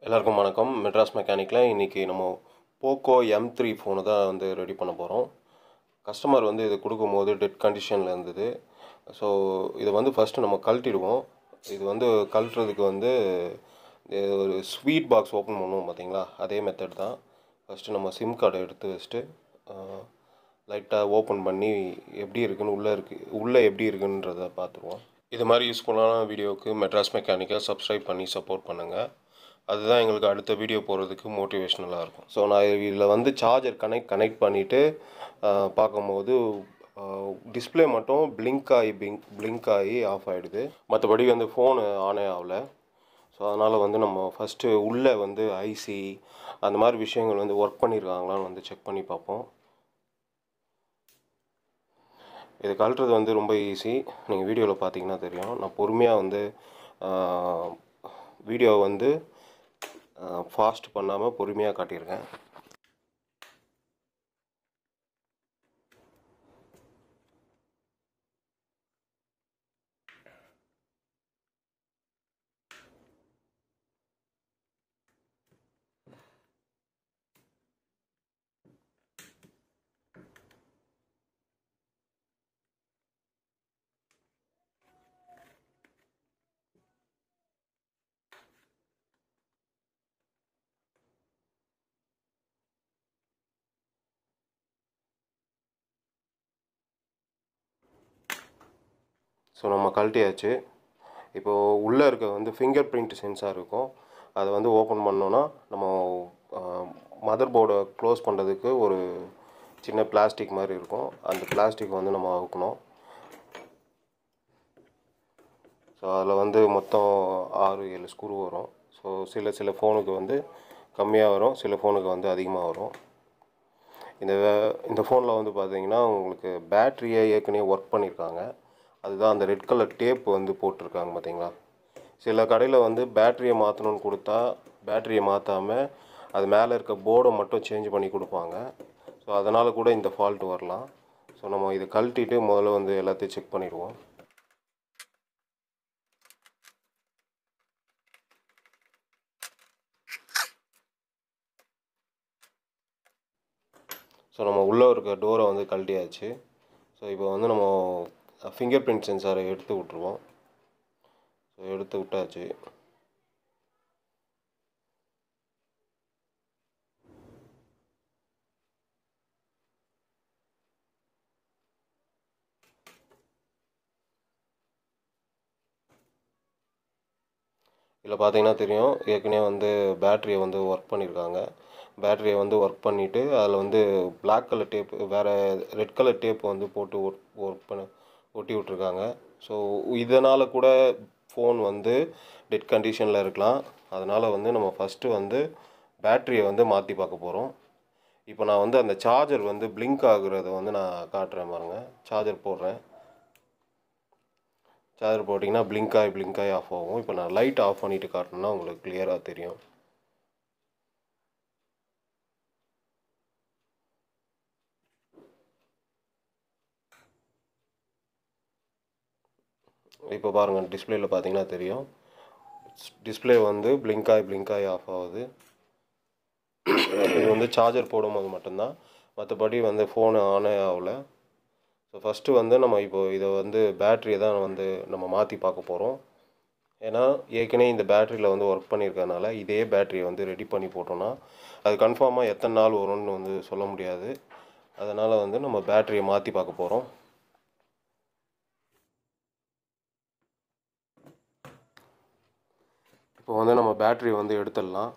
எல்லாருக்கும் வணக்கம். மெட்ராஸ் மெக்கானிக்கில் இன்றைக்கி நம்ம போக்கோ M3 ஃபோனு தான் வந்து ரெடி பண்ண போகிறோம். கஸ்டமர் வந்து இது கொடுக்கும்போது டெட் கண்டிஷனில் இருந்தது. ஸோ இதை வந்து ஃபஸ்ட்டு நம்ம கழட்டிடுவோம். இது வந்து கழட்டுறதுக்கு வந்து ஒரு ஸ்வீட் பாக்ஸ் ஓப்பன் பண்ணுவோம் பார்த்தீங்களா, அதே மெத்தட் தான். ஃபஸ்ட்டு நம்ம சிம் கார்டை எடுத்து வச்சுட்டு லைட்டாக ஓப்பன் பண்ணி எப்படி இருக்குன்னு உள்ளே எப்படி இருக்குன்றதை பார்த்துருவோம். இது மாதிரி யூஸ்ஃபுல்லான வீடியோவுக்கு மெட்ராஸ் மெக்கானிக்கை சப்ஸ்கிரைப் பண்ணி சப்போர்ட் பண்ணுங்கள். அதுதான் எங்களுக்கு அடுத்த வீடியோ போடுறதுக்கு மோட்டிவேஷ்னலாக இருக்கும். ஸோ நான் இதில் வந்து சார்ஜர் கனெக்ட் பண்ணிவிட்டு பார்க்கும்போது டிஸ்பிளே மட்டும் பிளிங்க் ஆகி ஆஃப் ஆகிடுது. மற்றபடி வந்து ஃபோனு ஆனே ஆகலை. ஸோ அதனால் வந்து நம்ம ஃபஸ்ட்டு உள்ளே வந்து ஐசி அந்த மாதிரி விஷயங்கள் வந்து ஒர்க் பண்ணியிருக்காங்களான்னு வந்து செக் பண்ணி பார்ப்போம். இது கழட்டுறது வந்து ரொம்ப ஈஸி. நீங்கள் வீடியோவில் பார்த்தீங்கன்னா தெரியும். நான் பொறுமையாக வந்து வீடியோ வந்து ஃபாஸ்ட் பண்ணாமல் பொறுமையாக காட்டியிருக்கேன். ஸோ நம்ம கழட்டியாச்சு. இப்போது உள்ளே இருக்க வந்து ஃபிங்கர் பிரிண்ட் சென்சார் இருக்கும். அதை வந்து ஓப்பன் பண்ணோன்னா நம்ம மதர் போர்டை க்ளோஸ் பண்ணுறதுக்கு ஒரு சின்ன பிளாஸ்டிக் மாதிரி இருக்கும். அந்த பிளாஸ்டிக் வந்து நம்ம அவுக்கணும். ஸோ அதில் வந்து மொத்தம் 6-7 ஸ்க்ரூ வரும். ஸோ சில ஃபோனுக்கு வந்து கம்மியாக வரும், சில ஃபோனுக்கு வந்து அதிகமாக வரும். இந்த ஃபோனில் வந்து பார்த்தீங்கன்னா உங்களுக்கு பேட்ரியை ஏற்கனவே ஒர்க் பண்ணியிருக்காங்க. அதுதான் அந்த ரெட் கலர் டேப் வந்து போட்டிருக்காங்க பார்த்தீங்களா. சில கடையில் வந்து பேட்டரியை மாற்றணும்னு கொடுத்தா பேட்டரியை மாற்றாமல் அது மேலே இருக்க போர்டை மட்டும் சேஞ்ச் பண்ணி கொடுப்பாங்க. ஸோ அதனால் கூட இந்த ஃபால்ட் வரலாம். ஸோ நம்ம இதை கழட்டிட்டு முதல்ல வந்து எல்லாத்தையும் செக் பண்ணிடுவோம். ஸோ நம்ம உள்ளே இருக்க டோரை வந்து கழட்டியாச்சு. ஸோ இப்போ வந்து நம்ம ஃபிங்கர் பிரிண்ட் சென்சாரை எடுத்து விட்ருவோம். ஸோ எடுத்து விட்டாச்சு. இதில் பார்த்தீங்கன்னா தெரியும், ஏற்கனவே வந்து பேட்டரியை வந்து ஒர்க் பண்ணியிருக்காங்க. பேட்டரியை வந்து ஒர்க் பண்ணிவிட்டு அதில் வந்து பிளாக் கலர் டேப் வேறு ரெட் கலர் டேப் வந்து போட்டு ஒட்டி விட்ருக்காங்க. ஸோ இதனால் கூட ஃபோன் வந்து டெட் கண்டிஷனில் இருக்கலாம். அதனால் வந்து நம்ம ஃபஸ்ட்டு வந்து பேட்டரியை வந்து மாற்றி பார்க்க போகிறோம். இப்போ நான் வந்து அந்த சார்ஜர் வந்து பிளிங்க் ஆகுறத வந்து நான் காட்டுறேன் பாருங்கள். சார்ஜர் போடுறேன். சார்ஜர் போட்டிங்கன்னா பிளிங்க் ஆகி ஆஃப் ஆகும். இப்போ நான் லைட் ஆஃப் பண்ணிவிட்டு காட்டணுன்னா உங்களுக்கு கிளியராக தெரியும். இப்போ பாருங்கள், டிஸ்பிளேயில் பார்த்தீங்கன்னா தெரியும். டிஸ்பிளே வந்து பிளிங்க் ஆகி ஆஃப் ஆகுது. இது வந்து சார்ஜர் போடும்போது மட்டும்தான், மற்றபடி வந்து ஃபோனு ஆனே ஆகலை. ஸோ ஃபஸ்ட்டு வந்து நம்ம இதை வந்து பேட்டரியை தான் வந்து நம்ம மாற்றி பார்க்க போகிறோம். ஏன்னா ஏற்கனவே இந்த பேட்டரியில் வந்து ஒர்க் பண்ணியிருக்கறனால இதே பேட்டரியை வந்து ரெடி பண்ணி போட்டோன்னா அது கன்ஃபார்மாக எத்தனை நாள் வரும்னு வந்து சொல்ல முடியாது. அதனால் வந்து நம்ம பேட்டரியை மாற்றி பார்க்க போகிறோம். இப்போ வந்து நம்ம பேட்டரியை வந்து எடுத்துடலாம்.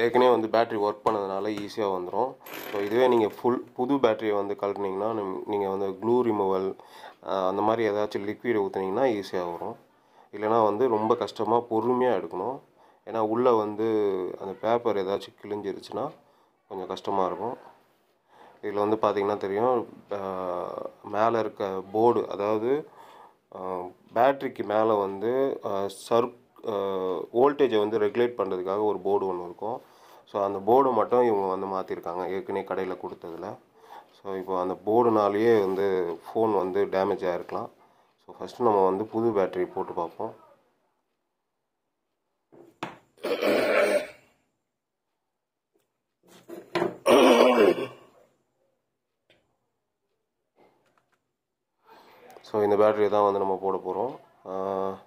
ஏற்கனவே வந்து பேட்டரி ஒர்க் பண்ணதுனால ஈஸியாக வந்துடும். ஸோ இதுவே நீங்கள் புது பேட்டரியை வந்து கழட்டினீங்கன்னா நீங்கள் வந்து க்ளூ ரிமூவல் அந்த மாதிரி ஏதாச்சும் லிக்விட் ஊற்றுனீங்கன்னா ஈஸியாக வரும். இல்லைனா வந்து ரொம்ப கஷ்டமாக பொறுமையாக எடுக்கணும். ஏன்னா உள்ளே வந்து அந்த பேப்பர் ஏதாச்சும் கிழிஞ்சிருச்சுன்னா கொஞ்சம் கஷ்டமாக இருக்கும். இதில் வந்து பார்த்திங்கன்னா தெரியும், மேலே இருக்க போர்டு, அதாவது பேட்டரிக்கு மேலே வந்து வோல்டேஜை வந்து ரெகுலேட் பண்ணுறதுக்காக ஒரு போர்டு ஒன்று இருக்கும். ஸோ அந்த போர்டு மட்டும் இவங்க வந்து மாற்றிருக்காங்க ஏற்கனவே கடையில் கொடுத்ததில். ஸோ இப்போ அந்த போர்டுனாலேயே வந்து ஃபோன் வந்து டேமேஜ் ஆகிருக்கலாம். ஃபஸ்ட்டு நம்ம வந்து புது பேட்டரி போட்டு பார்ப்போம். ஸோ இந்த பேட்டரி தான் வந்து நம்ம போட போகிறோம்.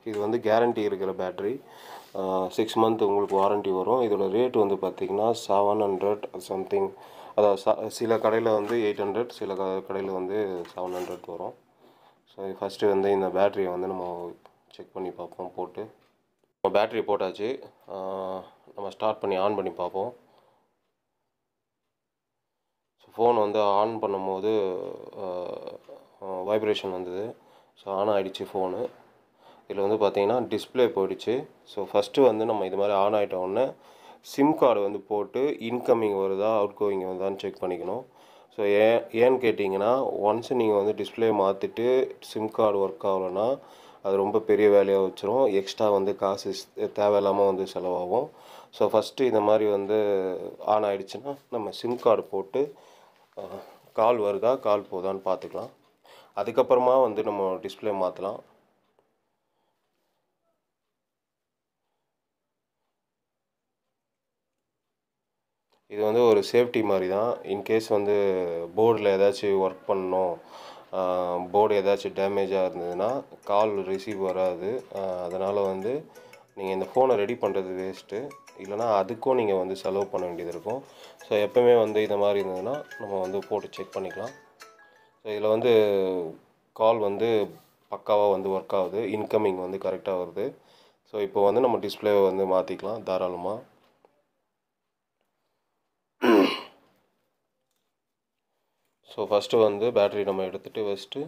இது வந்து கேரண்டி இருக்கிற பேட்ரி. 6 மந்த் உங்களுக்கு வாரண்ட்டி வரும். இதோட ரேட் வந்து பார்த்திங்கன்னா 700 சம்திங். அதாவது சில கடையில் வந்து 800, சில கடையில் வந்து 700 வரும். ஸோ ஃபஸ்ட்டு வந்து இந்த பேட்டரியை வந்து நம்ம செக் பண்ணி பார்ப்போம். போட்டு நம்ம பேட்டரி போட்டாச்சு. நம்ம ஸ்டார்ட் பண்ணி ஆன் பண்ணி பார்ப்போம். ஸோ ஃபோன் வந்து ஆன் பண்ணும்போது வைப்ரேஷன் வந்தது. ஸோ ஆன் ஆகிடுச்சு ஃபோனு. இதில் வந்து பார்த்திங்கன்னா டிஸ்பிளே போயிடுச்சு. ஸோ ஃபஸ்ட்டு வந்து நம்ம இது மாதிரி ஆன் ஆகிட்ட உடனே சிம் கார்டு வந்து போட்டு இன்கமிங் வருதா அவுட் கோயிங் வருதான்னு செக் பண்ணிக்கணும். ஸோ ஏன்னு கேட்டிங்கன்னா, ஒன்ஸ் நீங்கள் வந்து டிஸ்பிளே மாற்றிட்டு சிம் கார்டு ஒர்க் ஆகலைன்னா அது ரொம்ப பெரிய வேலையாக வச்சிரும். எக்ஸ்ட்ரா வந்து காசு தேவையில்லாமல் வந்து செலவாகும். ஸோ ஃபஸ்ட்டு இந்த மாதிரி வந்து ஆன் ஆகிடுச்சுன்னா நம்ம சிம் கார்டு போட்டு கால் வருதா கால் போதான்னு பார்த்துக்கலாம். அதுக்கப்புறமா வந்து நம்ம டிஸ்பிளே மாற்றலாம். இது வந்து ஒரு சேஃப்டி மாதிரி தான். இன்கேஸ் வந்து போர்டில் ஏதாச்சும் ஒர்க் பண்ணணும், போர்டு ஏதாச்சும் டேமேஜாக இருந்ததுன்னா கால் ரிசீவ் வராது. அதனால் வந்து நீங்கள் இந்த ஃபோனை ரெடி பண்ணுறது வேஸ்ட்டு. இல்லைனா அதுக்கும் நீங்கள் வந்து செலவு பண்ண வேண்டியது இருக்கும். ஸோ எப்போவுமே வந்து இந்த மாதிரி இருந்ததுன்னா நம்ம வந்து போட்டு செக் பண்ணிக்கலாம். ஸோ இதில் வந்து கால் வந்து பக்காவாக வந்து ஒர்க் ஆகுது. இன்கமிங் வந்து கரெக்டாக வருது. ஸோ இப்போ வந்து நம்ம டிஸ்பிளேவை வந்து மாற்றிக்கலாம் தாராளமாக. ஸோ ஃபஸ்ட்டு வந்து பேட்டரி நம்ம எடுத்துகிட்டு ஃபஸ்ட்டு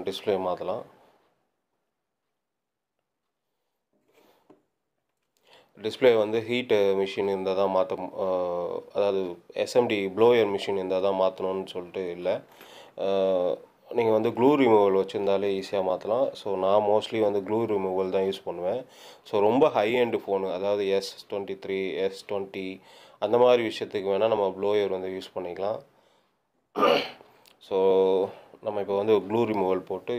டிஸ்பிளே மாற்றலாம். டிஸ்பிளே வந்து ஹீட்டு மிஷின் இருந்தால் தான் அதாவது எஸ்எம்டி ப்ளோயர் மிஷின் இருந்தால் தான் மாற்றணும்னு சொல்லிட்டு இல்லை. நீங்கள் வந்து க்ளூ ரிமூவல் வச்சுருந்தாலே ஈஸியாக மாற்றலாம். ஸோ நான் மோஸ்ட்லி வந்து க்ளூ ரிமூவல் தான் யூஸ் பண்ணுவேன். ஸோ ரொம்ப ஹை எண்டு ஃபோனு, அதாவது S23, S20 அந்த மாதிரி விஷயத்துக்கு வேணால் நம்ம ப்ளோயர் வந்து யூஸ் பண்ணிக்கலாம். ஸோ நம்ம இப்போ வந்து க்ளூ ரிமூவல் போட்டு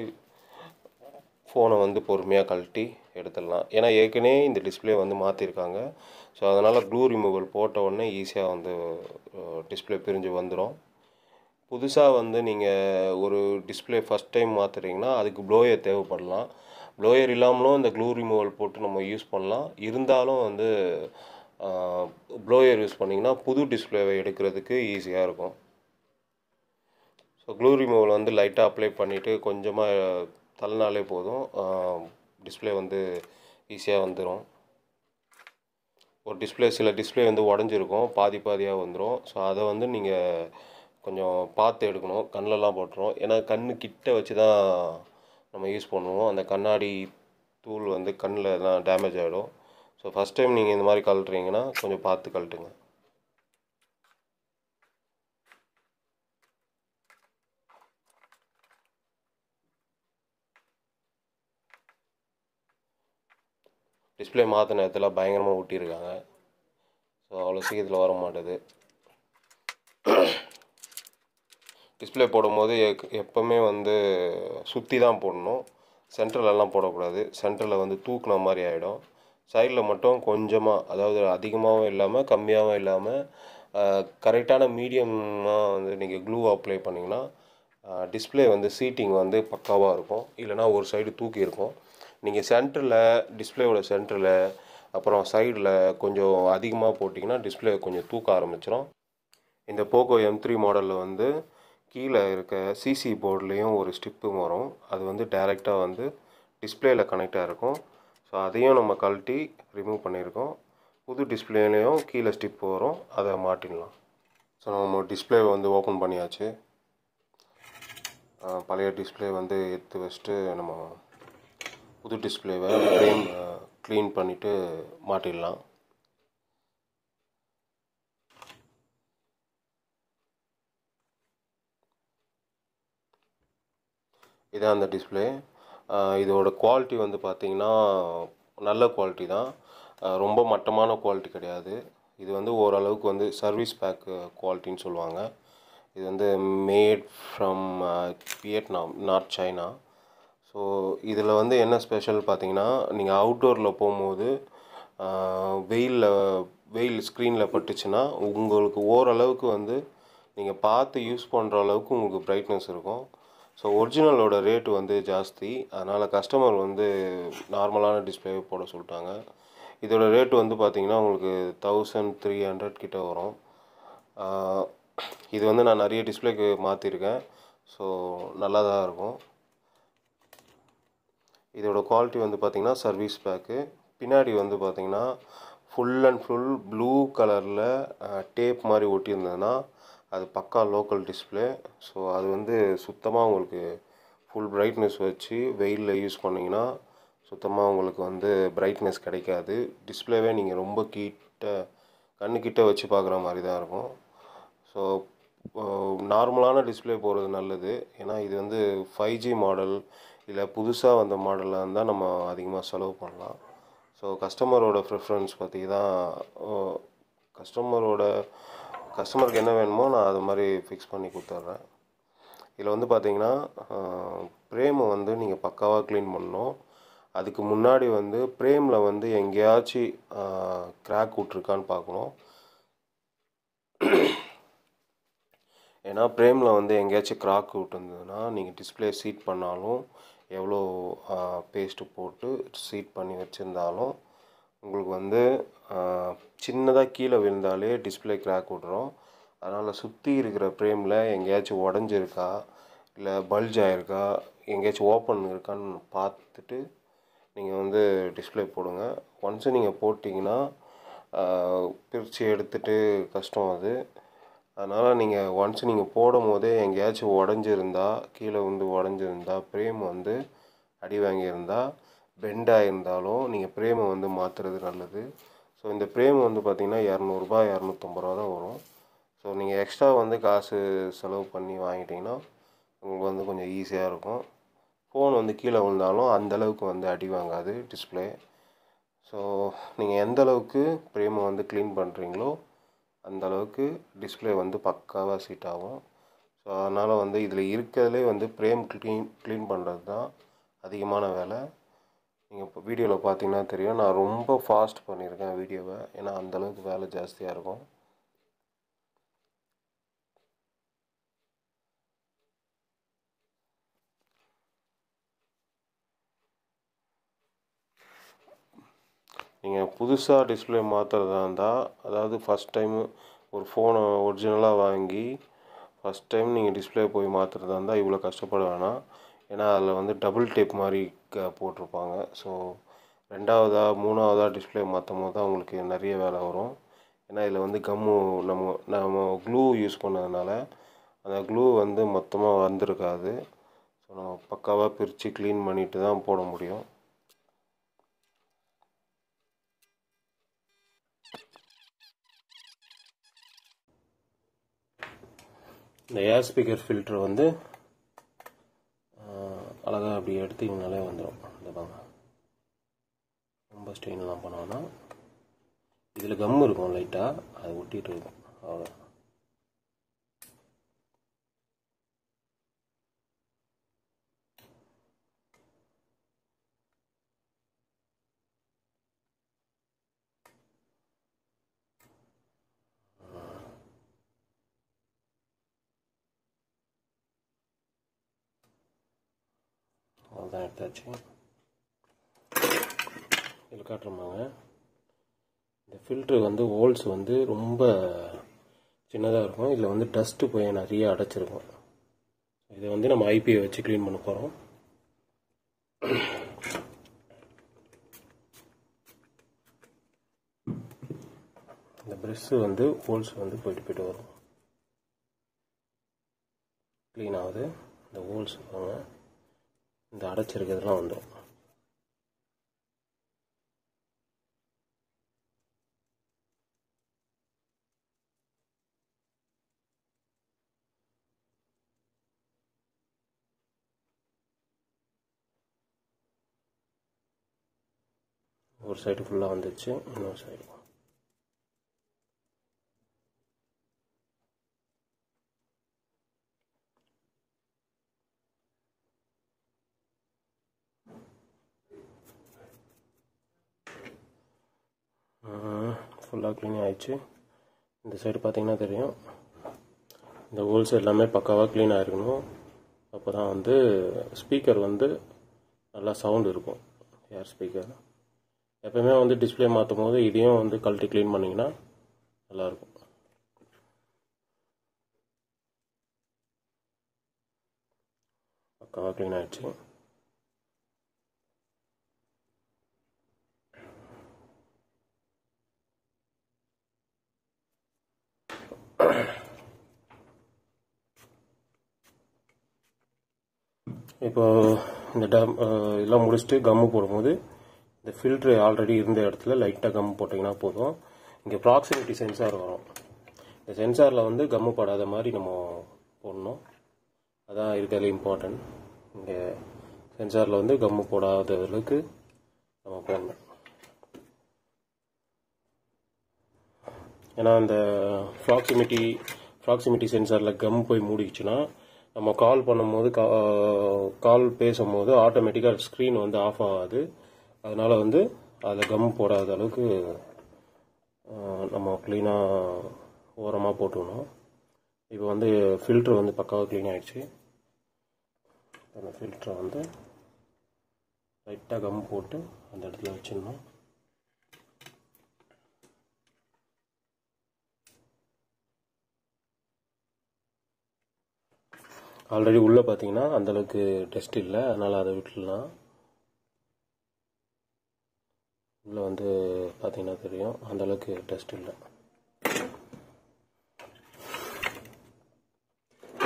ஃபோனை வந்து பொறுமையாக கழட்டி எடுத்துடலாம். ஏன்னா ஏற்கனவே இந்த டிஸ்பிளே வந்து மாற்றிருக்காங்க. ஸோ அதனால் க்ளூ ரிமூவல் போட்ட உடனே ஈஸியாக வந்து டிஸ்பிளே பிரிஞ்சு வந்துடும். புதுசாக வந்து நீங்கள் ஒரு டிஸ்பிளே ஃபஸ்ட் டைம் மாற்றுறீங்கன்னா அதுக்கு ப்ளோயர் தேவைப்படலாம். ப்ளோயர் இல்லாமலும் இந்த க்ளூ ரிமூவல் போட்டு நம்ம யூஸ் பண்ணலாம். இருந்தாலும் வந்து ப்ளோயர் யூஸ் பண்ணிங்கன்னா புது டிஸ்பிளேவை எடுக்கிறதுக்கு ஈஸியாக இருக்கும். ஸோ க்ளூ ரிமூவல் வந்து லைட்டாக அப்ளை பண்ணிவிட்டு கொஞ்சமாக தள்ளினாலே போதும், டிஸ்பிளே வந்து ஈஸியாக வந்துடும். ஒரு சில டிஸ்பிளே வந்து உடஞ்சிருக்கும், பாதி பாதியாக வந்துடும். ஸோ அதை வந்து நீங்கள் கொஞ்சம் பார்த்து எடுக்கணும். கண்ணிலலாம் போட்டுரும். ஏன்னா கண்ணு கிட்ட வச்சு தான் நம்ம யூஸ் பண்ணுவோம். அந்த கண்ணாடி தூள் வந்து கண்ணில் எல்லாம் டேமேஜ் ஆகிடும். ஸோ ஃபஸ்ட் டைம் நீங்கள் இந்த மாதிரி கழட்டுறீங்கன்னா கொஞ்சம் பார்த்து கழட்டுங்க. டிஸ்பிளே மாற்ற நேரத்தில் பயங்கரமாக ஊட்டியிருக்காங்க. ஸோ அவ்வளோ சீக்கிரத்தில் வர மாட்டேது. டிஸ்பிளே போடும்போது எப்போவுமே வந்து சுற்றி தான் போடணும். சென்டர்லலாம் போடக்கூடாது. சென்டரில் வந்து தூக்குன மாதிரி ஆகிடும். சைடில் மட்டும் கொஞ்சமாக, அதாவது அதிகமாகவும் இல்லாமல் கம்மியாகவும் இல்லாமல் கரெக்டான மீடியமாக வந்து நீங்கள் க்ளூ அப்ளை பண்ணிங்கன்னா டிஸ்பிளே வந்து சீட்டிங் வந்து பக்காவாக இருக்கும். இல்லைனா ஒரு சைடு தூக்கி இருக்கும். நீங்கள் சென்டரில், டிஸ்பிளேவோட சென்டரில் அப்புறம் சைடில் கொஞ்சம் அதிகமாக போட்டிங்கன்னா டிஸ்பிளே கொஞ்சம் தூக்க ஆரம்பிச்சிடும். இந்த போக்கோ M3 மாடலில் வந்து கீழே இருக்க சிசி போர்ட்லேயும் ஒரு ஸ்டிப்பு வரும். அது வந்து டைரெக்டாக வந்து டிஸ்பிளேயில் கனெக்டாக இருக்கும். ஸோ அதையும் நம்ம கழட்டி ரிமூவ் பண்ணியிருக்கோம். புது டிஸ்பிளேலையும் கீழே ஸ்டிப்பு வரும், அதை மாட்டிடலாம். ஸோ நம்ம டிஸ்பிளேவை வந்து ஓப்பன் பண்ணியாச்சு. பழைய டிஸ்பிளே வந்து எடுத்து வச்சுட்டு நம்ம புது டிஸ்பிளேவை க்ளீன் பண்ணிவிட்டு மாட்டிடலாம். இதான் அந்த டிஸ்பிளே. இதோட குவாலிட்டி வந்து பார்த்திங்கன்னா நல்ல குவாலிட்டி தான். ரொம்ப மட்டமான குவாலிட்டி கிடையாது. இது வந்து ஓரளவுக்கு வந்து சர்வீஸ் பேக் குவாலிட்டின்னு சொல்லுவாங்க. இது வந்து mat from Vietnam, not China. So இதில் வந்து என்ன ஸ்பெஷல் பார்த்தீங்கன்னா, நீங்கள் அவுட்டோரில் போகும்போது வெயில் ஸ்க்ரீனில் பட்டுச்சுன்னா உங்களுக்கு ஓரளவுக்கு வந்து நீங்கள் பார்த்து யூஸ் பண்ணுற அளவுக்கு உங்களுக்கு பிரைட்னஸ் இருக்கும். ஸோ ஒரிஜினலோட ரேட்டு வந்து ஜாஸ்தி, அதனால் கஸ்டமர் வந்து நார்மலான டிஸ்பிளே போட சொல்லிட்டாங்க. இதோட ரேட்டு வந்து பார்த்திங்கன்னா உங்களுக்கு 1300 கிட்ட வரும். இது வந்து நான் நிறைய டிஸ்பிளேக்கு மாற்றிருக்கேன். ஸோ நல்லா தான் இருக்கும். இதோட குவாலிட்டி வந்து பார்த்திங்கன்னா சர்வீஸ் பேக்கு. பின்னாடி வந்து பார்த்திங்கன்னா ஃபுல் அண்ட் ஃபுல் ப்ளூ கலரில் டேப் மாதிரி ஒட்டியிருந்ததுன்னா அது பக்கா லோக்கல் டிஸ்பிளே. ஸோ அது வந்து சுத்தமாக உங்களுக்கு ஃபுல் பிரைட்னஸ் வச்சு வெயிலில் யூஸ் பண்ணிங்கன்னா சுத்தமாக உங்களுக்கு வந்து பிரைட்னஸ் கிடைக்காது. டிஸ்பிளேவே நீங்கள் ரொம்ப கண்ணுக்கிட்ட வச்சு பார்க்குற மாதிரி தான் இருக்கும். ஸோ நார்மலான டிஸ்பிளே போகிறது நல்லது. ஏன்னா இது வந்து 5G மாடல் இல்லை புதுசாக வந்த மாடலாக இருந்தால் நம்ம அதிகமாக செலவு பண்ணலாம். ஸோ கஸ்டமரோட ப்ரிஃபரன்ஸ் பற்றி தான், கஸ்டமருக்கு என்ன வேணுமோ நான் அது மாதிரி ஃபிக்ஸ் பண்ணி கொடுத்துட்றேன். இதில் வந்து பார்த்தீங்கன்னா ஃப்ரேமை வந்து நீங்கள் பக்காவாக க்ளீன் பண்ணணும். அதுக்கு முன்னாடி வந்து ஃப்ரேமில் வந்து எங்கேயாச்சும் கிராக் விட்ருக்கான்னு பார்க்கணும். ஏன்னா ஃப்ரேமில் வந்து எங்கேயாச்சும் கிராக் விட்டுருந்ததுன்னா நீங்கள் டிஸ்பிளே சீட் பண்ணாலும் எவ்வளோ பேஸ்ட்டு போட்டு சீட் பண்ணி வச்சுருந்தாலும் உங்களுக்கு வந்து சின்னதாக கீழே விழுந்தாலே டிஸ்பிளே கிராக் விட்ரும். அதனால் சுற்றி இருக்கிற ஃப்ரேமில் எங்கேயாச்சும் உடஞ்சிருக்கா இல்லை பல்ஜ் ஆகிருக்கா எங்கேயாச்சும் ஓப்பன் இருக்கான்னு பார்த்துட்டு நீங்கள் வந்து டிஸ்பிளே போடுங்க. ஒன்ஸு நீங்கள் போட்டிங்கன்னா பிரித்து எடுத்துகிட்டு கஷ்டம் அது. அதனால் நீங்கள் ஒன்ஸ் நீங்கள் போடும் போதே எங்கேயாச்சும் உடஞ்சிருந்தா கீழே வந்து உடஞ்சிருந்தா ஃப்ரேம் வந்து அடி வாங்கியிருந்தா பெண்டாக இருந்தாலும் நீங்கள் ஃப்ரேமை வந்து மாற்றுறது நல்லது. ஸோ இந்த ஃப்ரேம் வந்து பார்த்திங்கன்னா 200 250 ரூபா தான் வரும். ஸோ நீங்கள் எக்ஸ்ட்ரா வந்து காசு செலவு பண்ணி வாங்கிட்டிங்கன்னா உங்களுக்கு வந்து கொஞ்சம் ஈஸியாக இருக்கும். ஃபோன் வந்து கீழே விழுந்தாலும் அந்தளவுக்கு வந்து அடி வாங்காது டிஸ்பிளே. ஸோ நீங்கள் எந்தளவுக்கு ஃப்ரேமை வந்து க்ளீன் பண்ணுறீங்களோ அந்தளவுக்கு டிஸ்பிளே வந்து பக்காவாக சீட் ஆகும். ஸோ அதனால் வந்து இதில் இருக்கிறதுலே வந்து ஃப்ரேம் க்ளீன் பண்ணுறது தான் அதிகமான வேலை. நீங்கள் இப்போ வீடியோவில் பார்த்தீங்கன்னா தெரியும், நான் ரொம்ப ஃபாஸ்ட் பண்ணியிருக்கேன் வீடியோவை. ஏன்னா அந்தளவுக்கு வேலை ஜாஸ்தியாக இருக்கும். நீங்கள் புதுசாக டிஸ்பிளே மாற்றுறதா இருந்தால், அதாவது ஃபஸ்ட் டைமு ஒரு ஃபோனை ஒரிஜினலாக வாங்கி ஃபஸ்ட் டைம் நீங்கள் டிஸ்பிளே போய் மாற்றுறதா இருந்தால் இவ்வளோ கஷ்டப்பட வேணாம். ஏன்னா அதில் வந்து டபுள் டேப் மாதிரி போட்டிருப்பாங்க. ஸோ 2வதா 3வதா டிஸ்பிளே மாற்றும் போது தான் உங்களுக்கு நிறைய வேலை வரும். ஏன்னா இதில் வந்து நம்ம க்ளூ யூஸ் பண்ணதுனால அந்த க்ளூ வந்து மொத்தமாக வந்திருக்காது. ஸோ நம்ம பக்காவாக பிரித்து க்ளீன் பண்ணிட்டு தான் போட முடியும். இந்த ஏர் ஸ்பீக்கர் ஃபில்ட்ரு வந்து அழகாக அப்படி எடுத்திங்கனாலே வந்துடும். இந்த பாங்க, ரொம்ப ஸ்டெயின்லாம் பண்ணோன்னா இதில் கம் இருக்கும் லைட்டாக, அதை ஒட்டிகிட்டு இருக்கும். அவ்வளோ அவ்வளோதான், எடுத்தாச்சு. இதில் காட்டுறோமாங்க, இந்த ஃபில்ட்ரு வந்து ஹோல்ஸ் வந்து ரொம்ப சின்னதாக இருக்கும். இதில் வந்து டஸ்ட்டு போய் நிறைய அடைச்சிருக்கும். இதை வந்து நம்ம ஐபியை வச்சு க்ளீன் பண்ண போகிறோம். இந்த ப்ரெஷ்ஷு வந்து ஹோல்ஸ் வந்து போயிட்டு வரும், க்ளீன் ஆகுது. இந்த ஹோல்ஸ் பாருங்க, இந்த அடைச்சிருக்கிறதுலாம் வந்துடும். ஒரு சைடு ஃபுல்லாக வந்துச்சு, இன்னொரு சைடு ஃபுல்லாக க்ளீன் ஆகிடுச்சு. இந்த சைடு பார்த்தீங்கன்னா தெரியும், இந்த ஹோல்ஸ் எல்லாமே பக்காவாக க்ளீன் ஆகிருக்கணும். அப்போ தான் வந்து ஸ்பீக்கர் வந்து நல்லா சவுண்ட் இருக்கும். ஏர் ஸ்பீக்கர் எப்போயுமே வந்து டிஸ்பிளே மாற்றும் போது இதையும் வந்து கழட்டி க்ளீன் பண்ணிங்கன்னா நல்லாயிருக்கும். பக்காவாக க்ளீன் ஆகிடுச்சு. இப்போ இந்த இதெல்லாம் முடிச்சுட்டு கம்மு போடும்போது இந்த ஃபில்ட்ரு ஆல்ரெடி இருந்த இடத்துல லைட்டாக கம்மு போட்டிங்கன்னா போதும். இங்கே ப்ராக்சிமிட்டி சென்சார் வரும். இந்த சென்சாரில் வந்து கம்மு படாத மாதிரி நம்ம போடணும். அதான் இருக்கிறதுல இம்பார்ட்டன்ட். இங்கே சென்சாரில் வந்து கம்மு போடாத அளவுக்கு நம்ம போடணும். ஏன்னா அந்த ப்ராக்சிமிட்டி சென்சாரில் கம் போய் மூடிச்சுன்னா நம்ம கால் பண்ணும்போது கால் பேசும்போது ஆட்டோமேட்டிக்காக ஸ்க்ரீன் வந்து ஆஃப் ஆகாது. அதனால் வந்து அதில் கம் போடாத அளவுக்கு நம்ம க்ளீனாக ஓரமாக போட்டுக்கணும். இப்போ வந்து ஃபில்ட்ரு வந்து பக்காவாக க்ளீன் ஆகிடுச்சு. அந்த ஃபில்டரை வந்து லைட்டாக கம் போட்டு அந்த இடத்துல வச்சிடணும். ஆல்ரெடி உள்ளே பார்த்தீங்கன்னா அந்தளவுக்கு டஸ்ட் இல்லை, அதனால் அதை விட்டுடலாம். உள்ளே வந்து பார்த்தீங்கன்னா தெரியும், அந்தளவுக்கு டஸ்ட் இல்லை.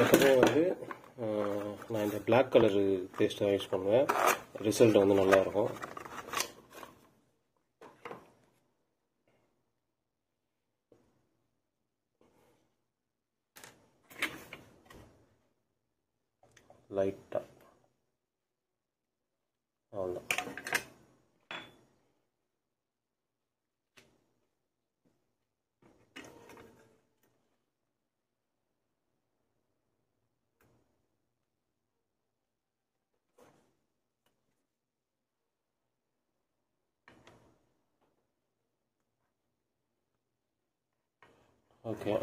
எப்பவுமே வந்து நான் இந்த பிளாக் கலரு பேஸ்ட் தான் யூஸ் பண்ணுவேன். ரிசல்ட் வந்து நல்லாயிருக்கும். லைட்டாக அவ்வளோதான். ஓகே,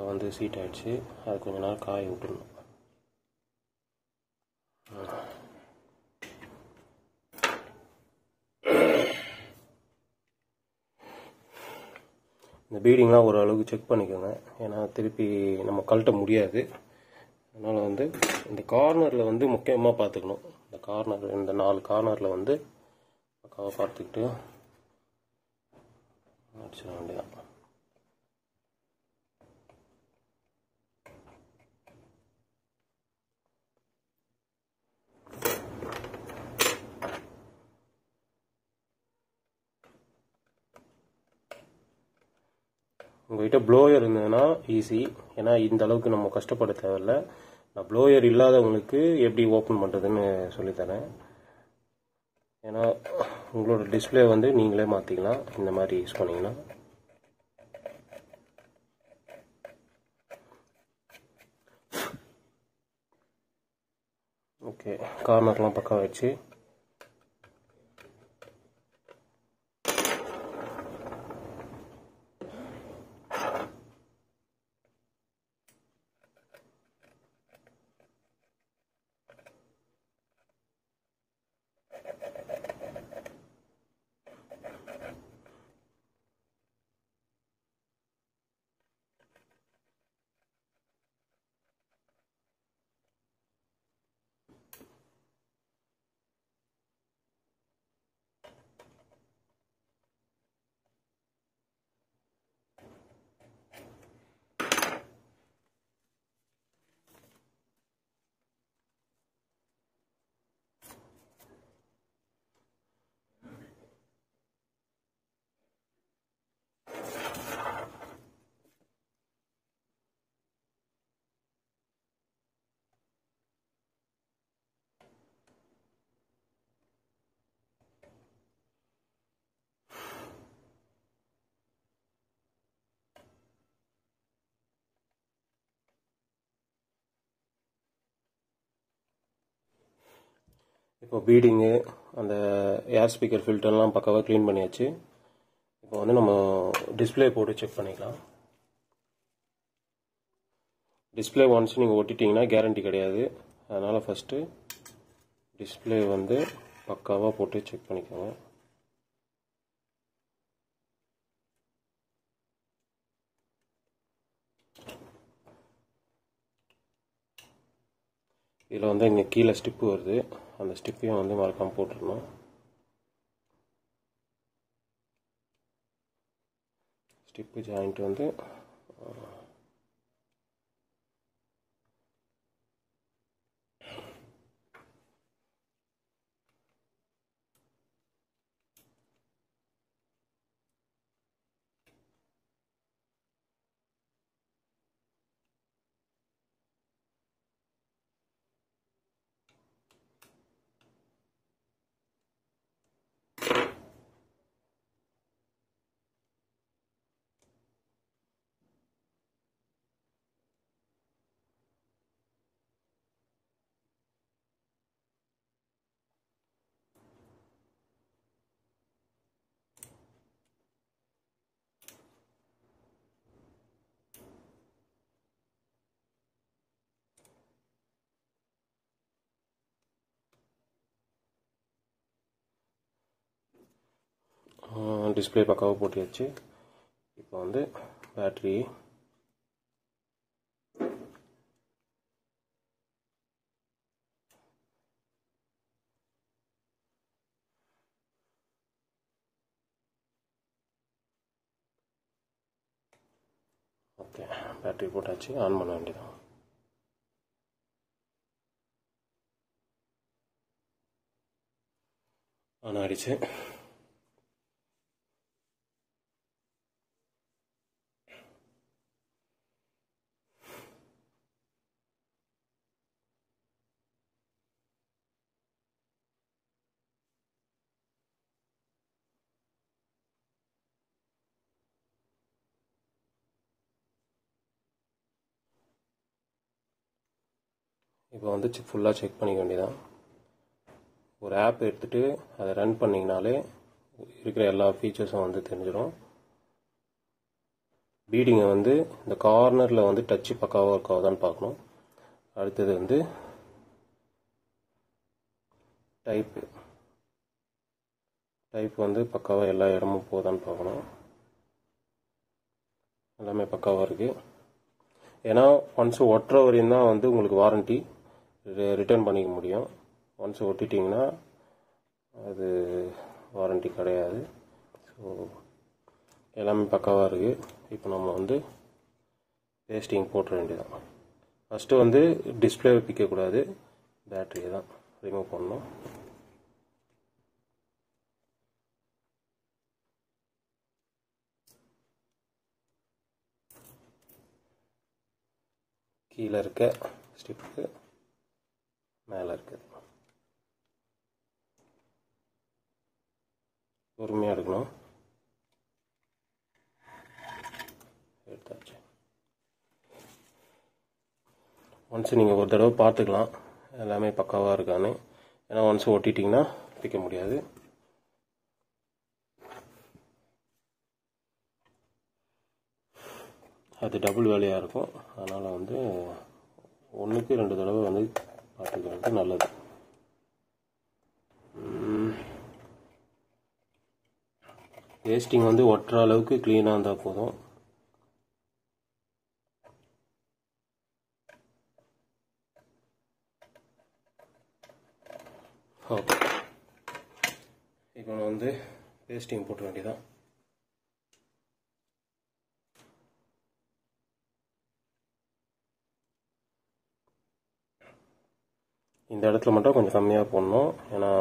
வந்து சீட் ஆகிடுச்சு. அது கொஞ்ச நேரம் காய விட்டுடணும். இந்த பீடிங்லாம் ஓரளவுக்கு செக் பண்ணிக்கோங்க, ஏன்னா திருப்பி நம்ம கழட்ட முடியாது. அதனால் வந்து இந்த கார்னரில் வந்து முக்கியமாக பார்த்துக்கணும். இந்த கார்னர், இந்த 4 கார்னரில் வந்து பக்காவாக பார்த்துக்கிட்டு அடிச்சிட வேண்டியதான். உங்கள்கிட்ட ப்ளோயர் இருந்ததுன்னா ஈஸி, ஏன்னா இந்த அளவுக்கு நம்ம கஷ்டப்பட தேவையில்ல. நான் ப்ளோயர் இல்லாதவங்களுக்கு எப்படி ஓப்பன் பண்ணுறதுன்னு சொல்லித்தரேன். ஏன்னா உங்களோட டிஸ்பிளே வந்து நீங்களே மாற்றிக்கலாம் இந்த மாதிரி யூஸ் பண்ணிங்கன்னா. ஓகே, கார்னர்லாம் பக்கம் வச்சு இப்போ பீடிங்கு, அந்த ஏர் ஸ்பீக்கர் ஃபில்டர்லாம் பக்காவாக க்ளீன் பண்ணியாச்சு. இப்போ வந்து நம்ம டிஸ்பிளே போட்டு செக் பண்ணிக்கலாம். டிஸ்பிளே ஒன்ஸ் நீங்கள் ஒட்டிட்டிங்கன்னா கேரண்டி கிடையாது. அதனால் ஃபஸ்ட்டு டிஸ்பிளே வந்து பக்காவாக போட்டு செக் பண்ணிக்கோங்க. இதில் வந்து இங்கே கீழே ஸ்டிப்பு வருது, அந்த ஸ்டிப்பையும் வந்து மறக்காமல் போட்டுடணும். ஸ்டிப்பு ஜாயிண்ட் வந்து டிஸ்பிளே பக்காவாக போட்டியாச்சு. இப்போ வந்து பேட்ரி ஓகே, பேட்ரி போட்டாச்சு. ஆன் பண்ண வேண்டியதான். ஆன் ஆகிடுச்சு. இப்போ வந்து ஃபுல்லாக செக் பண்ணிக்க வேண்டியதான். ஒரு ஆப் எடுத்துகிட்டு அதை ரன் பண்ணிங்கனாலே இருக்கிற எல்லா ஃபீச்சர்ஸும் வந்து தெரிஞ்சிடும். பீடிங்கை வந்து இந்த கார்னரில் வந்து டச்சு பக்காவாக இருக்காதான்னு பார்க்கணும். அடுத்தது வந்து டைப் வந்து பக்காவாக எல்லா இடமும் போதான்னு பார்க்கணும். எல்லாமே பக்காவாக இருக்குது. ஏன்னா ஒன்ஸ் ஒட்டுற வரையும் தான் வந்து உங்களுக்கு வாரண்ட்டி ரிட்டர்ன் பண்ணிக்க முடியும். ஒன்ஸ் ஒட்டிட்டிங்கன்னா அது வாரண்ட்டி கிடையாது. ஸோ எல்லாமே பக்காவாக இருக்குது. இப்போ நம்ம வந்து பேஸ்டிங் போட்டுற வேண்டியதான். ஃபஸ்ட்டு வந்து டிஸ்பிளே பிக்கக்கூடாது, பேட்டரியை தான் ரிமூவ் பண்ணணும். கீழே இருக்க ஸ்டிப்புக்கு மேலே இருக்குது. பொறுமையாக எடுக்கணும். எடுத்தாச்சு. ஒன்ஸ் நீங்கள் ஒரு தடவை பார்த்துக்கலாம் எல்லாமே பக்காவாக இருக்கான்னு. ஏன்னா ஒன்ஸ் ஒட்டிட்டிங்கன்னா பிக்க முடியாது. அது டபுள் வேலையாக இருக்கும். அதனால் வந்து 1க்கு 2 தடவை வந்து பார்த்துக்கிறது நல்லது. பேஸ்டிங் வந்து ஒட்டுற அளவுக்கு க்ளீனாக இருந்தால் போதும். ஓகே, இப்போ நான் வந்து பேஸ்டிங் போட்ட வேண்டியதான். இந்த இடத்துல மட்டும் கொஞ்சம் கம்மியாக போடணும். ஏன்னா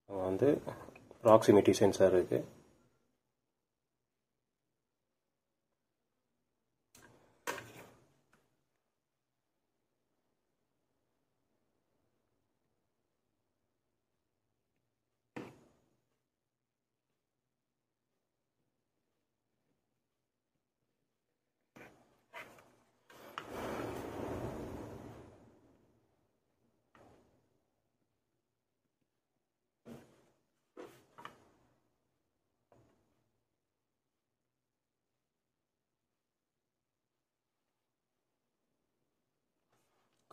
வந்து ப்ராக்சிமிட்டி சென்சார் இருக்குது.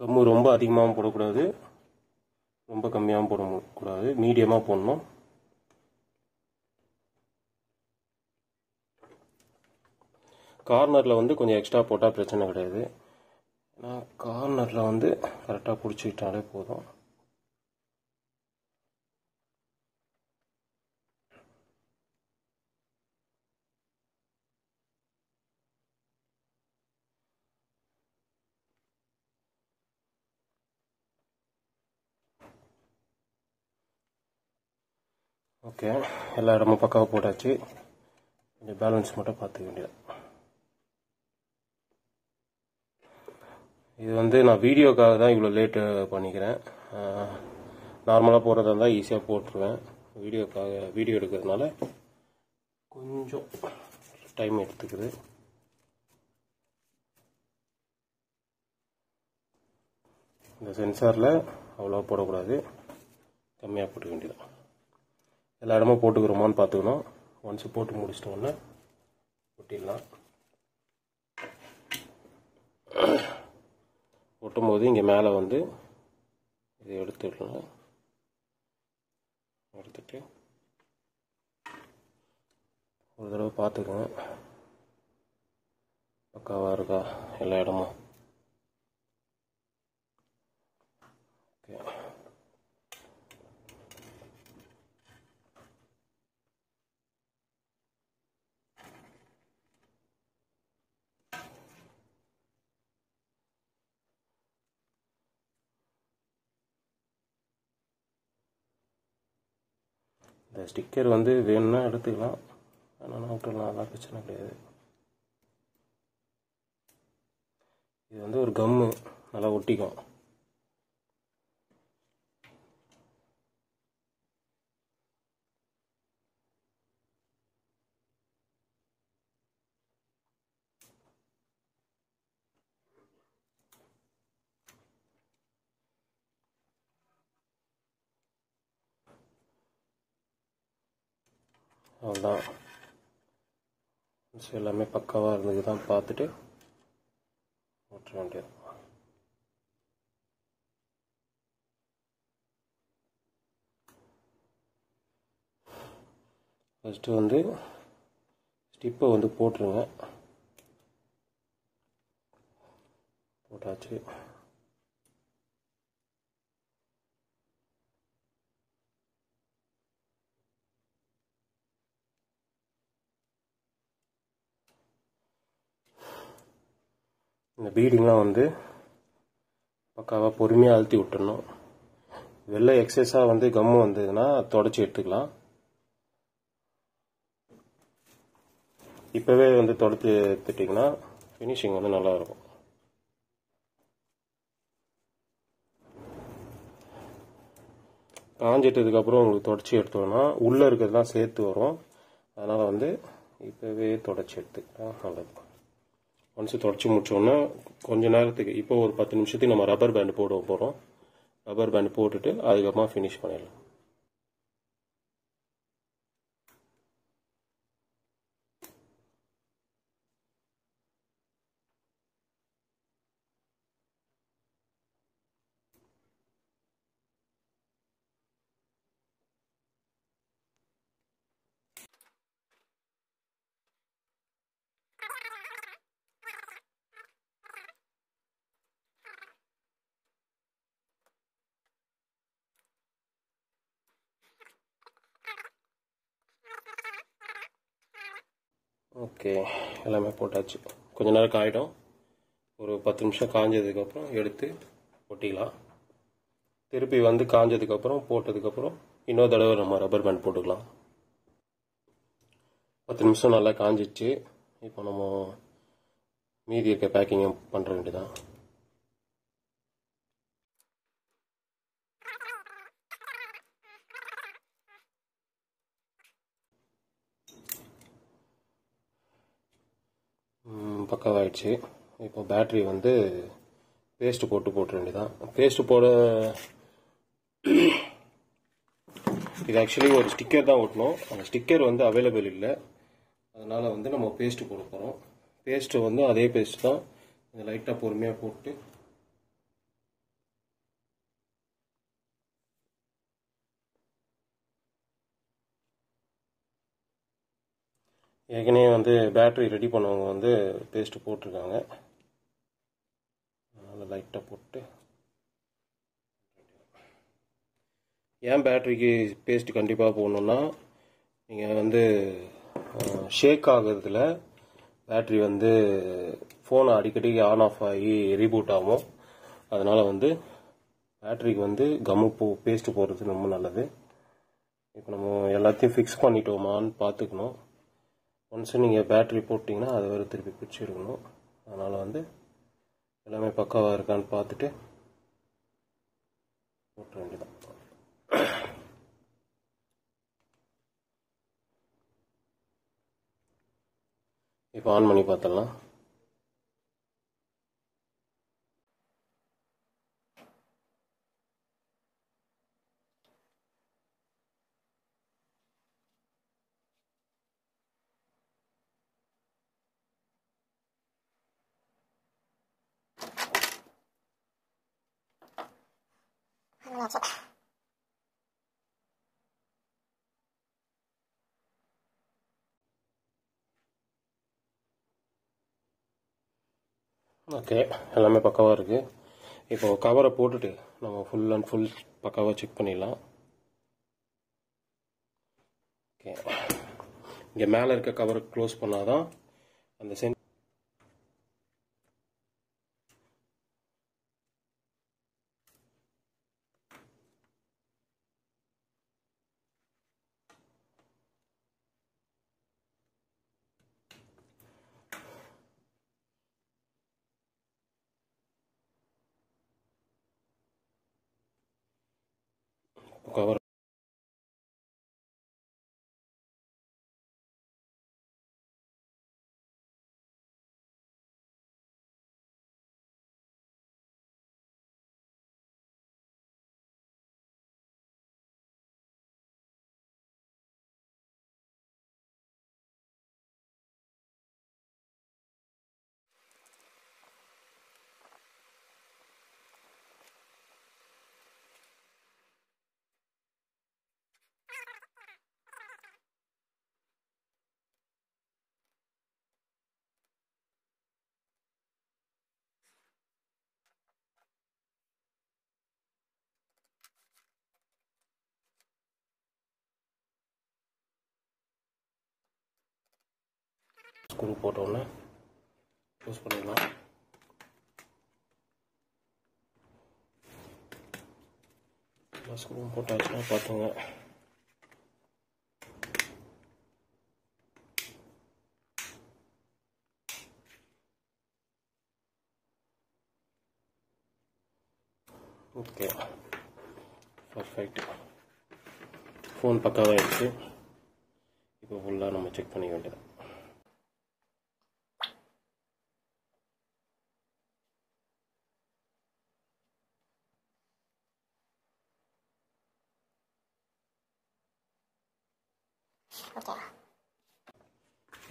கம்மு ரொம்ப அதிகமாகவும் போடக்கூடாது, ரொம்ப கம்மியாகவும் போடக்கூடாது, மீடியமாக போடணும். கார்னரில் வந்து கொஞ்சம் எக்ஸ்ட்ரா போட்டால் பிரச்சனை கிடையாது. ஏன்னா கார்னரில் வந்து கரெக்டாக பிடிச்சிக்கிட்டாலே போதும். ஓகே, எல்லா இடமும் பக்காவாக போட்டாச்சு. கொஞ்சம் பேலன்ஸ் மட்டும் பார்த்துக்க வேண்டியது. இது வந்து நான் வீடியோக்காக தான் இவ்வளோ லேட்டு பண்ணிக்கிறேன். நார்மலாக போடுறதா இருந்தால் ஈஸியாக போட்டுருவேன். வீடியோ எடுக்கிறதுனால கொஞ்சம் டைம் எடுத்துக்குது. இந்த சென்சாரில் அவ்வளோ போடக்கூடாது, கம்மியாக போட்டுக்க வேண்டியது. எல்லா இடமும் போட்டுக்கிறோமான்னு பார்த்துக்கணும். ஒன்ஸ் போட்டு முடிச்சிட்டோன்னே ஒட்டிடலாம். ஒட்டும்போது இங்கே மேலே வந்து இதை எடுத்துடலாம். எடுத்துட்டு ஒரு தடவை பார்த்துக்கோங்க பக்காவாக இருக்கா எல்லா இடமும். ஓகே, இந்த ஸ்டிக்கர் வந்து வேணும்னா எடுத்துக்கலாம், ஆனால் விட்டுடலாம், அதெல்லாம் பிரச்சனை கிடையாது. இது வந்து ஒரு கம்மு, நல்லா ஒட்டிக்கும். அவ்வளோதான். எல்லாமே பக்காவாக இருந்தது தான் பார்த்துட்டு ஓட்ட வேண்டியது. ஃபஸ்ட்டு வந்து ஸ்டிப்பை வந்து போட்டுருங்க. போட்டாச்சு. இந்த பீடிங்லாம் வந்து பக்காவாக பொறுமையாக அழுத்தி விட்டுடணும். வெளில எக்ஸஸாக வந்து கம்மு வந்ததுன்னா தொடச்சி எடுத்துக்கலாம். இப்போவே வந்து தொடச்சி எடுத்துட்டிங்கன்னா ஃபினிஷிங் வந்து நல்லாயிருக்கும். காஞ்சிட்டதுக்கப்புறம் உங்களுக்கு தொடச்சி எடுத்தோன்னா உள்ளே இருக்கிறதுலாம் சேர்த்து வரும். அதனால் வந்து இப்போவே தொடச்சி எடுத்துக்கிட்டா நல்லது. ஒன்ஸ் தொடச்சி முடிச்சோன்னா கொஞ்ச நேரத்துக்கு, இப்போ ஒரு 10 நிமிஷத்துக்கு நம்ம ரப்பர் பேண்டு போட போகிறோம். ரப்பர் பேண்டு போட்டுட்டு அதுக்கப்புறமா ஃபினிஷ் பண்ணிடலாம். ஓகே, எல்லாமே போட்டாச்சு. கொஞ்ச நேரம் காயிடும். ஒரு 10 நிமிஷம் காஞ்சதுக்கப்புறம் எடுத்து ஒட்டிக்கலாம். திருப்பி வந்து காஞ்சதுக்கப்புறம் போட்டதுக்கப்புறம் இன்னொரு தடவை நம்ம ரப்பர் பேண்ட் போட்டுக்கலாம். 10 நிமிஷம் நல்லா காஞ்சிச்சு. இப்போ நம்ம மீதி இருக்க பேக்கிங்கை பண்ணுற வேண்டியதான். பக்காவாயிடுச்சு. இப்போ பேட்ரி வந்து பேஸ்ட்டு போட்டுற வேண்டியதான். பேஸ்ட்டு போட இது ஆக்சுவலி ஒரு ஸ்டிக்கர் தான் ஓட்டணும். அந்த ஸ்டிக்கர் வந்து அவைலபிள் இல்லை. அதனால் வந்து நம்ம பேஸ்ட்டு போட போகிறோம். பேஸ்ட்டு வந்து அதே பேஸ்ட் தான். லைட்டாக பொறுமையாக போட்டு ஏற்கனவே வந்து பேட்ரி ரெடி பண்ணவங்க வந்து பேஸ்ட்டு போட்டிருக்காங்க. அதனால் லைட்டாக போட்டு, ஏன் பேட்ரிக்கு பேஸ்ட்டு கண்டிப்பாக போடணுன்னா, நீங்கள் வந்து ஷேக் ஆகுறதுல பேட்ரி வந்து ஃபோனை அடிக்கடி ஆன் ஆஃப் ஆகி ரீபூட் ஆகும். அதனால் வந்து பேட்ரிக்கு வந்து பேஸ்ட்டு போடுறது ரொம்ப நல்லது. இப்போ நம்ம எல்லாத்தையும் ஃபிக்ஸ் பண்ணிட்டோமான்னு பார்த்துக்கணும். ஒன்ஸ் நீங்கள் பேட்ரி போட்டிங்கன்னா அதை வேறு திருப்பி பிடிச்சி எடுக்கணும். அதனால் வந்து எல்லாமே பக்காவாக இருக்கான்னு பார்த்துட்டு போட்ட வேண்டியதான். இப்போ ஆன் பண்ணி பார்த்துடலாம். ஓகே, எல்லாமே பக்காவாக இருக்குது. இப்போ கவரை போட்டுட்டு நம்ம ஃபுல் அண்ட் ஃபுல் பக்காவாக செக் பண்ணிடலாம். ஓகே, இங்கே மேலே இருக்க கவரை க்ளோஸ் பண்ணாதான் அந்த கவர் ஸ்க்ரூ போட்டோன்னே க்ளோஸ் பண்ணிடலாம். ஸ்க்ரூ போட்டாச்சுன்னா பார்த்துங்க. Okay, perfect. ஃபோன் பக்காவாக ஆகிடுச்சு. இப்போ ஃபுல்லாக நம்ம செக் பண்ணிக்க வேண்டியது.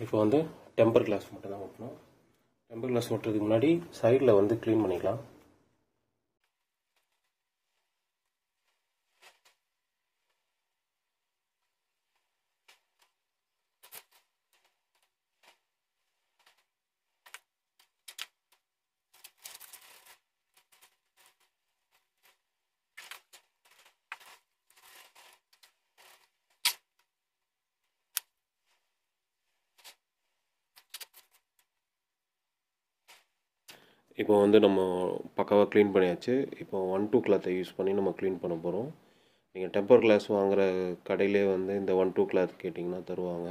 இப்போ வந்து டெம்பர் கிளாஸ் மட்டும் தான் ஓட்டணும். டெம்பர் கிளாஸ் ஓட்டுறதுக்கு முன்னாடி சைடில் வந்து க்ளீன் பண்ணிக்கலாம். இப்போ வந்து நம்ம பக்காவாக க்ளீன் பண்ணியாச்சு. இப்போ 1-2 கிளாத்தை யூஸ் பண்ணி நம்ம க்ளீன் பண்ண போகிறோம். நீங்கள் டெம்பர் கிளாஸ் வாங்குகிற கடையிலே வந்து இந்த 1-2 கிளாத் கேட்டிங்கன்னா தருவாங்க.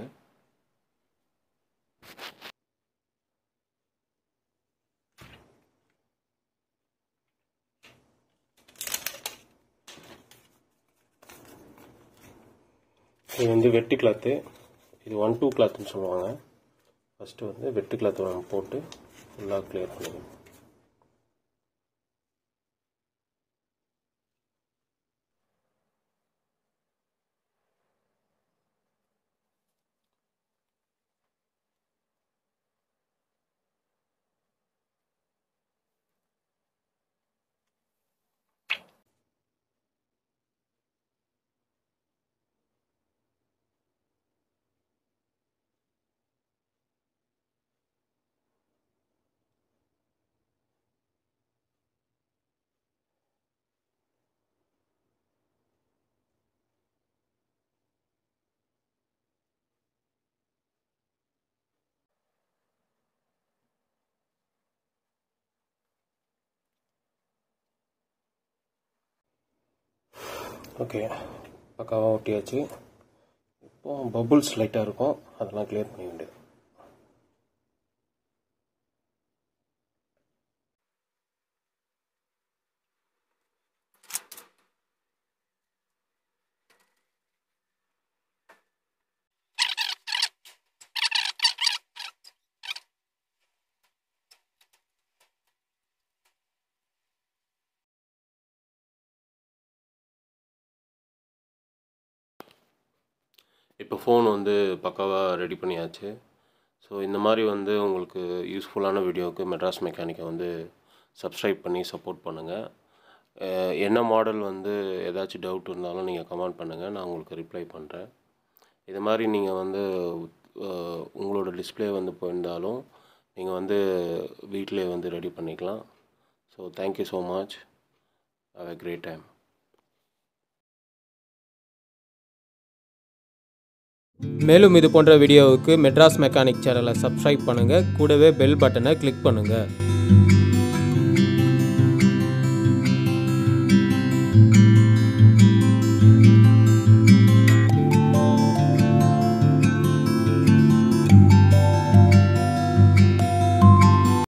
இது வந்து வெட்டி கிளாத்து. இது 1-2 கிளாத்துன்னு சொல்லுவாங்க. ஃபஸ்ட்டு வந்து வெட்டி கிளாத்தை நம்ம போட்டு ஃபுல்லாக க்ளியர் பண்ணிக்கணும். ஓகே, பக்காவாக ஒட்டியாச்சு. இப்போ பபுள்ஸ் லைட்டாக இருக்கும், அதெல்லாம் கிளியர் பண்ணி வேண்டியது. இப்போ ஃபோன் வந்து பக்காவாக ரெடி பண்ணியாச்சு. ஸோ இந்த மாதிரி வந்து உங்களுக்கு யூஸ்ஃபுல்லான வீடியோவுக்கு மெட்ராஸ் மெக்கானிக்கை வந்து சப்ஸ்கிரைப் பண்ணி சப்போர்ட் பண்ணுங்கள். என்ன மாடல் வந்து ஏதாச்சும் டவுட் இருந்தாலும் நீங்கள் கமெண்ட் பண்ணுங்கள், நான் உங்களுக்கு ரிப்ளை பண்ணுறேன். இது மாதிரி நீங்கள் வந்து உங்களோட டிஸ்பிளே வந்து போயிருந்தாலும் நீங்கள் வந்து வீட்டிலே வந்து ரெடி பண்ணிக்கலாம். So thank you so much. Have a great time. மேலும் இது போன்ற வீடியோவுக்கு மெட்ராஸ் மெக்கானிக் சேனலை சப்ஸ்கிரைப் பண்ணுங்கள், கூடவே பெல் பட்டனை கிளிக் பண்ணுங்கள்.